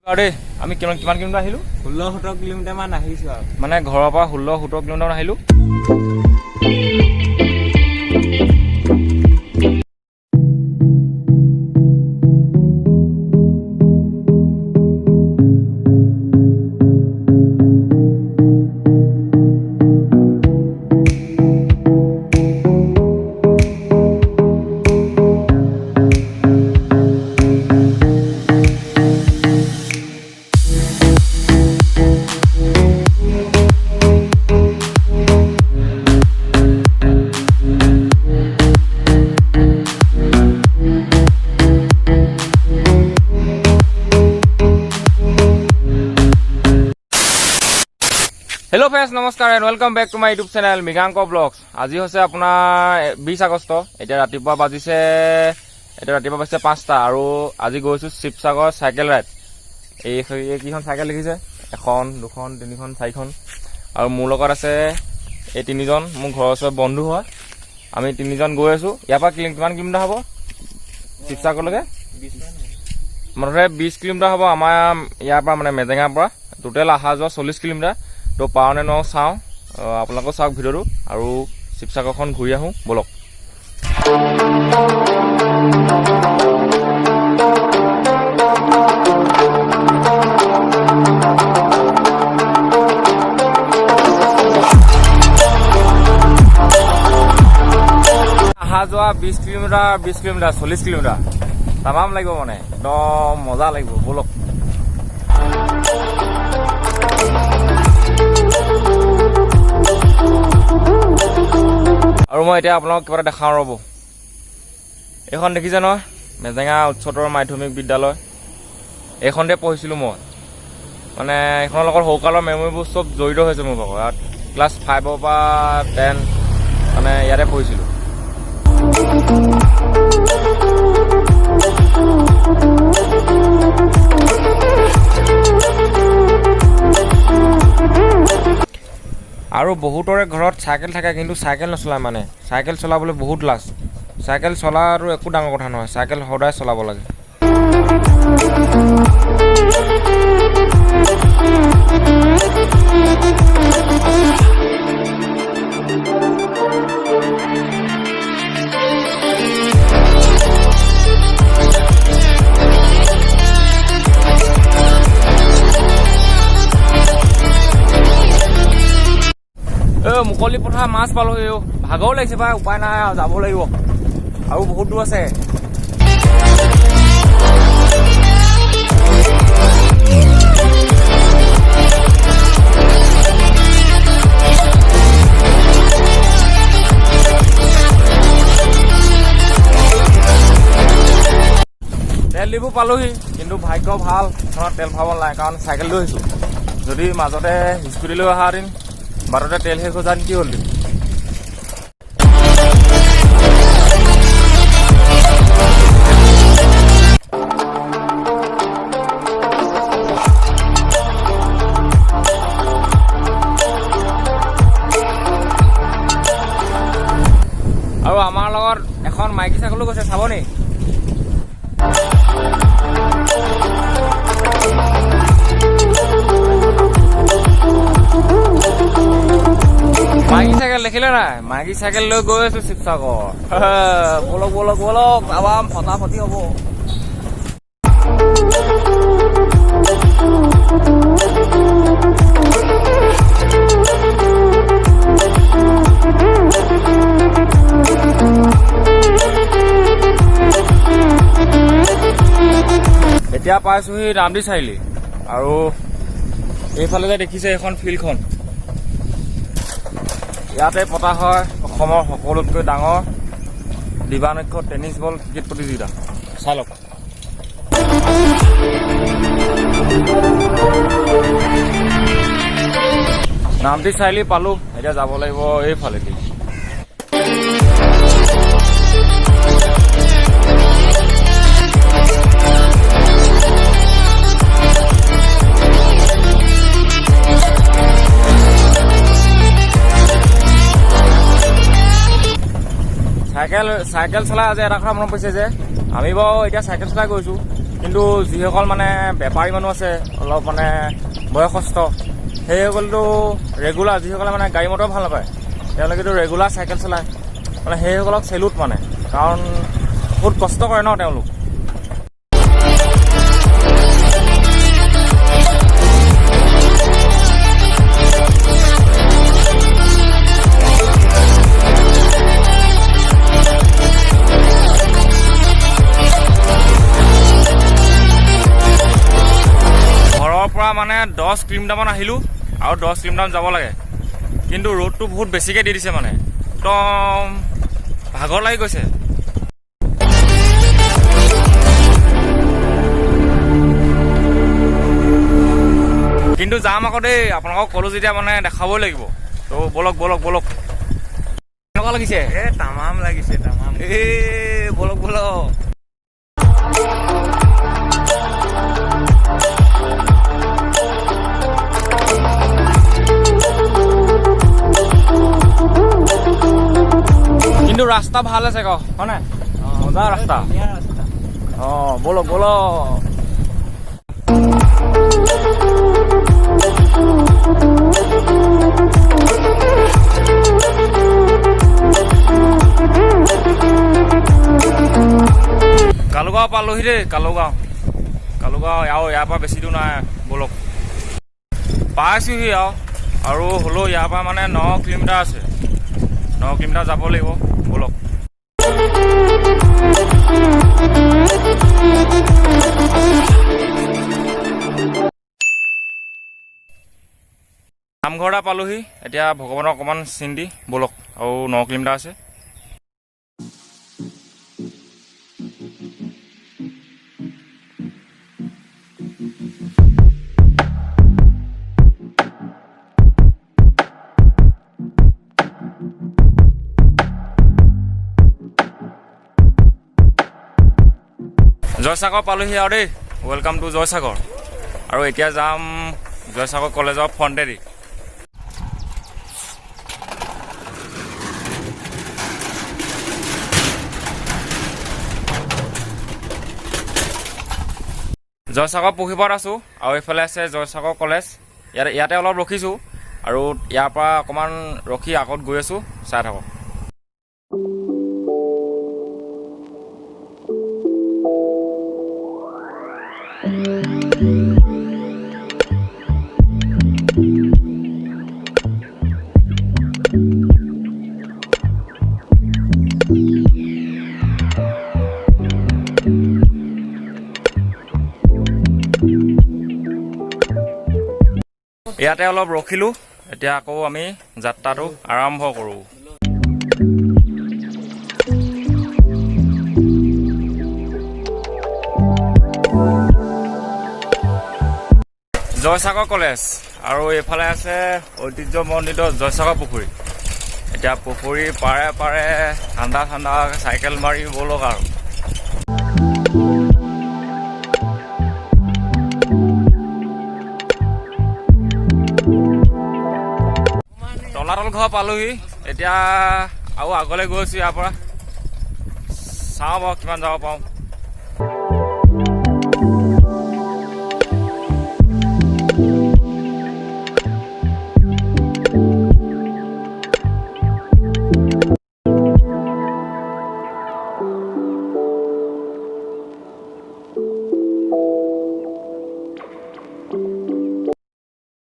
দেই আমি কিমান কিলোমিটাৰ আহিলোঁ? 16-17 কিলোমিটাৰমান আহিছোঁ আৰু মানে ঘৰৰ পৰা 16-17 কিলোমিটাৰমান আহিলোঁ। হেল্ল' ফ্ৰেণ্ডছ, নমস্কাৰ and welcome back to my YouTube channel Mrigank vlogs. আজি হৈছে আপোনাৰ 20 আগষ্ট। এতিয়া ৰাতিপুৱা বাজিছে 5টা আৰু আজি গৈছোঁ শিৱসাগৰ চাইকেল ৰাইড। এইকেইখন চাইকেল দেখিছে, 1, 2, 3, 4খন আৰু মোৰ লগত আছে এই 3জন মোৰ ঘৰৰ ওচৰৰ বন্ধু হয়। আমি 3জন গৈ আছোঁ। ইয়াৰ পৰা কিমান কিলোমিটাৰ হ'ব শিৱসাগৰলৈকে? মুঠতে 20 কিলোমিটাৰ হ'ব আমাৰ ইয়াৰ পৰা, মানে মেজেঙাৰ পৰা। টোটেল অহা যোৱা 40 কিলোমিটাৰ। তো পাওঁ নে নোৱাৰো চাওঁ, আপোনালোকেও চাওক ভিডিঅ'টো আৰু শিৱসাগৰখন ঘূৰি আহোঁ ব'লক। অহা যোৱা 20 কিলোমিটাৰ 40 কিলোমিটাৰ তামাম লাগিব, মানে একদম মজা লাগিব, ব'লক। আৰু মই এতিয়া আপোনালোকক কিবা এটা দেখাওঁ ৰ'ব। এইখন দেখিছে নহয়, মেজেঙা উচ্চতৰ মাধ্যমিক বিদ্যালয়। এইখনতে পঢ়িছিলোঁ মই, মানে এইখনৰ লগত সৰুকালৰ মেমৰিবোৰ চব জড়িত হৈছে মোৰ ভাগৰ। ইয়াত ক্লাছ 5ৰ পৰা 10 মানে ইয়াতে পঢ়িছিলোঁ। আৰু বহুতৰে ঘৰত চাইকেল থাকে, কিন্তু চাইকেল নচলায়। মানে চাইকেল চলাবলৈ বহুত লাজ। চাইকেল চলাটো একো ডাঙৰ কথা নহয়, চাইকেল সদায় চলাব লাগে। মুকলি পথাৰ মাছ পালোহি, ভাগৰো লাগিছে পাই, উপায় নাই আৰু যাব লাগিব, আৰু বহুত দূৰ আছে। তেল ডিপু পালোহি, কিন্তু ভাগ্য ভাল তেল ভৰাব নাই, কাৰণ চাইকেল লৈ আহিছোঁ। যদি মাজতে স্কুটি লৈ অহা দিন বাটতে তেল শেষ হৈ যায়, কি হ'ল? আৰু আমাৰ লগত এখন মাইকী চাইকেলো গৈছে, চাব নি? মাইকী চাইকেল দেখিলে নাই? মাইকী চাইকেল লৈ গৈ আছো শিৱসাগৰ। বলক বলক বলক, আবাম ফটাফটি হ'ব। এতিয়া পাইছোহি ৰামদি চাৰিআলি, আৰু এইফালে যে দেখিছে এখন ফিল্ডখন, ইয়াতে পতা হয় অসমৰ সকলোতকৈ ডাঙৰ দিবানক্ষ টেনিছ বল ক্ৰিকেট প্ৰতিযোগিতা। চাই লওক। নামটি চাৰিআলি পালোঁ, এতিয়া যাব লাগিব এইফালেদি। চাইকেল চলাই আজি এটা কথা মনত পৰিছে যে আমি বাৰু এতিয়া চাইকেল চলাই গৈছোঁ, কিন্তু যিসকল মানে বেপাৰী মানুহ আছে অলপ মানে বয়সস্থ সেইসকলতো ৰেগুলাৰ যিসকলে মানে গাড়ী মটৰ ভাল নাপায় তেওঁলোকেতো ৰেগুলাৰ চাইকেল চলায় মানে সেইসকলক চেলুট মানে কাৰণ বহুত কষ্ট কৰে ন তেওঁলোক। মানে 10 কিলোমিটাৰমান আহিলোঁ আৰু 10 কিলোমিটাৰ যাব লাগে কিন্তু ৰ'দটো বহুত বেছিকৈ দি দিছে মানে একদম ভাগৰ লাগি গৈছে। কিন্তু যাম আকৌ দেই আপোনালোকক ক'লো যেতিয়া মানে দেখাবই লাগিব তো বলক বলক বলক। কেনেকুৱা লাগিছে? তামাম লাগিছে তামাম। বলক বলক। কিন্তু ৰাস্তা ভাল আছে ক হয় নাই? মজা ৰাস্তা। বলক বলক। কালুগাঁও পালোহি দেই। কালুগাঁও ইয়াৰ পৰা বেছি দূৰ নাই। বলক পাইছোহি আৰু হ'লেও ইয়াৰ পৰা মানে 9 কিলোমিটাৰ আছে। 9 কিলোমিটাৰ যাব লাগিব। বলক নামঘৰ এটা পালোহি এতিয়া ভগৱানক অকণমান চিন দি বলক আৰু 9 কিলোমিটাৰ আছে। জয়সাগৰ পালোহি আৰু দেই। Welcome to Joysagar. আৰু এতিয়া যাম জয়সাগৰ কলেজৰ ফ্ৰণ্টেদি। জয়সাগৰ পুখুৰীপাৰত আছোঁ আৰু এইফালে আছে জয়সাগৰ কলেজ। ইয়াতে অলপ ৰখিছোঁ আৰু ইয়াৰ পৰা অকণমান ৰখি আগত গৈ আছোঁ। চাই থাকক। ইয়াতে অলপ ৰখিলোঁ এতিয়া আকৌ আমি যাত্ৰাটো আৰম্ভ কৰোঁ। জয়সাগৰ কলেজ আৰু এইফালে আছে ঐতিহ্যমণ্ডিত জয়সাগৰ পুখুৰী। এতিয়া পুখুৰীৰ পাৰে পাৰে ঠাণ্ডা ঠাণ্ডা চাইকেল মাৰি বলক আৰু। তলাতল ঘৰ পালোহি এতিয়া আৰু আগলৈ গৈ আছোঁ। ইয়াৰ পৰা চাওঁ বাৰু কিমান যাব পাৰোঁ।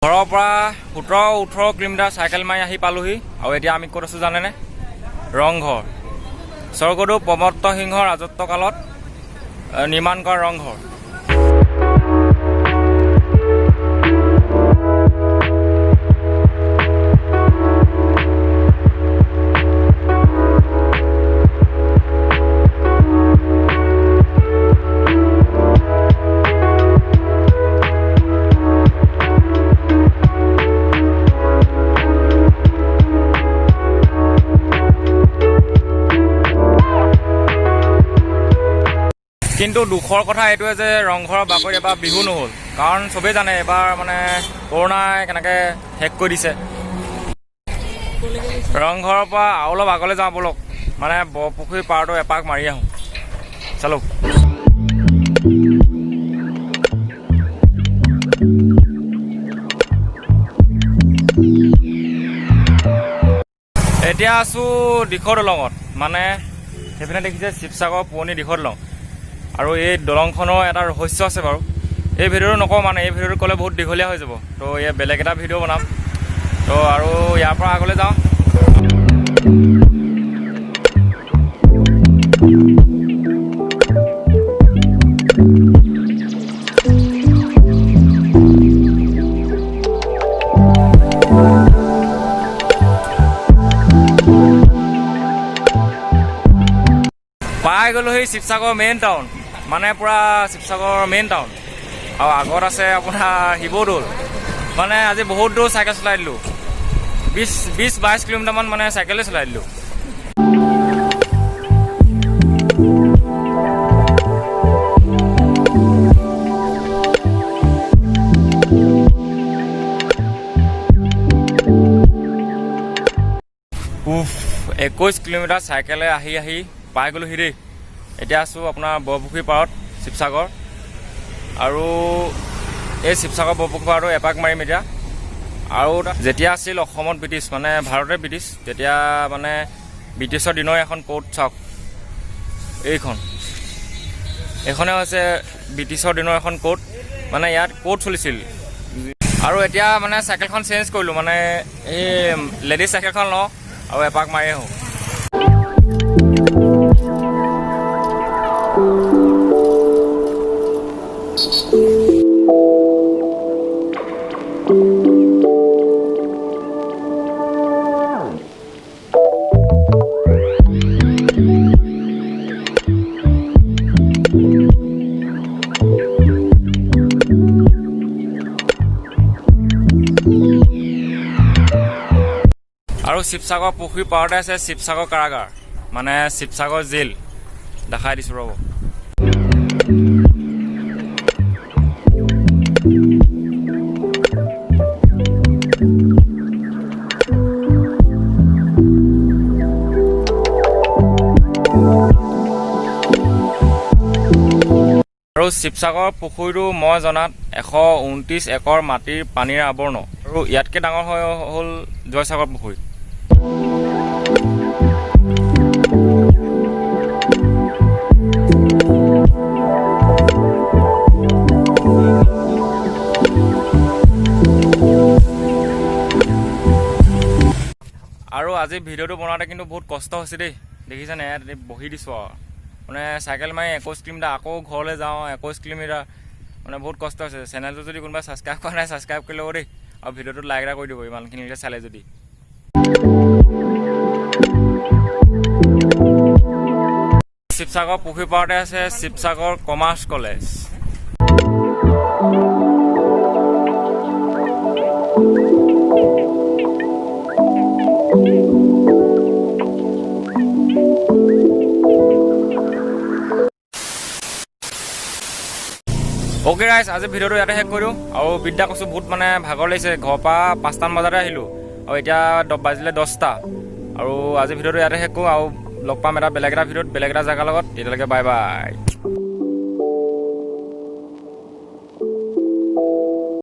ঘৰৰ পৰা 17-18 কিলোমিটাৰ চাইকেল মাৰি আহি পালোহি আৰু এতিয়া আমি ক'ত আছোঁ জানেনে? ৰংঘৰ। স্বৰ্গদেউ প্ৰমত্ত সিংহৰ ৰাজত্বকালত নিৰ্মাণ কৰা ৰংঘৰ। কিন্তু দুখৰ কথা এইটোৱে যে ৰংঘৰৰ বাকৰিত এবাৰ বিহু নহ'ল। কাৰণ চবেই জানে এবাৰ মানে কৰোণাই কেনেকৈ শেষ কৰি দিছে। ৰংঘৰৰ পৰা আৰু অলপ আগলৈ যাওঁ বলক মানে বৰপুখুৰী পাৰটো এপাক মাৰি আহোঁ। চালক এতিয়া আছোঁ দিখৌ দলঙত, মানে সেইপিনে দেখিছে শিৱসাগৰ পুৰণি দিখৌ দলং। আৰু এই দলংখনৰ এটা ৰহস্য আছে বাৰু, এই ভিডিঅ'টো নকওঁ, মানে এই ভিডিঅ'টো ক'লে বহুত দীঘলীয়া হৈ যাব। তো এই বেলেগ এটা ভিডিঅ' বনাম। তো আৰু ইয়াৰ পৰা আগলৈ যাওঁ। পাই গ'লোহি শিৱসাগৰ মেইন টাউন, মানে পূৰা শিৱসাগৰ মেইন টাউন। আৰু আগত আছে আপোনাৰ শিৱদৌল। মানে আজি বহুত দূৰ চাইকেল চলাই দিলোঁ, 20-22 কিলোমিটাৰমান মানে চাইকেলেই চলাই দিলোঁ। উফ, 21 কিলোমিটাৰ চাইকেলে আহি আহি পাই গ'লোহি দেই। এতিয়া আছোঁ আপোনাৰ বৰপুখুৰী পাৰত শিৱসাগৰ। আৰু এই শিৱসাগৰ বৰপুখুৰী পাৰটো এপাক মাৰিম এতিয়া। আৰু যেতিয়া আছিল অসমত ব্ৰিটিছ, মানে ভাৰতে ব্ৰিটিছ, তেতিয়া মানে ব্ৰিটিছৰ দিনৰ এখন কোৰ্ট চাওক, এইখনে হৈছে ব্ৰিটিছৰ দিনৰ এখন কোৰ্ট, মানে ইয়াত কোৰ্ট চলিছিল। আৰু এতিয়া মানে চাইকেলখন চেঞ্জ কৰিলোঁ, মানে এই লেডিজ চাইকেলখন লওঁ আৰু এপাক মাৰি আহোঁ। আৰু শিৱসাগৰ পুখুৰী পাৰতে আছে শিৱসাগৰ কাৰাগাৰ, মানে শিৱসাগৰ জেল। দেখাই দিছোঁ ৰ'ব। আৰু শিৱসাগৰ পুখুৰীটো মই জনাত 129 একৰ মাটিৰ পানীৰ আৱৰণ, আৰু ইয়াতকৈ ডাঙৰ হ'ল জয়সাগৰ পুখুৰী। আৰু আজি ভিডিঅ'টো বনাওঁতে কিন্তু বহুত কষ্ট হৈছে দেই, দেখিছেনে? ইয়াত বহি দিছোঁ আৰু মানে চাইকেল মাৰি 21 কিলোমিটাৰ, আকৌ ঘৰলৈ যাওঁ 21 কিলোমিটাৰ, মানে বহুত কষ্ট হৈছে। চেনেলটো যদি কোনোবাই ছাবস্ক্ৰাইব কৰা নাই, ছাবস্ক্ৰাইব কৰি ল'ব দেই। আৰু ভিডিঅ'টোত লাইক এটা কৰি দিব ইমানখিনিলৈকে চালে যদি। শিৱসাগৰ পুখুৰী পাৰতে আছে শিৱসাগৰ কমাৰ্চ কলেজ। অ'কে ৰাইজ, আজি ভিডিঅ'টো ইয়াতে শেষ কৰিলোঁ। আৰু বিদ্যা কৈছোঁ বহুত মানে ভাগৰ লাগিছে, ঘৰৰ পৰা 5টামান বজাতে আহিলোঁ আৰু এতিয়া বাজিলে 10টা। আৰু আজি ভিডিঅ'টো ইয়াতে শেষ কৰোঁ, আৰু লগ পাম এটা বেলেগ এটা ভিডিঅ'ত বেলেগ এটা জেগাৰ লগত। তেতিয়ালৈকে বাই বাই।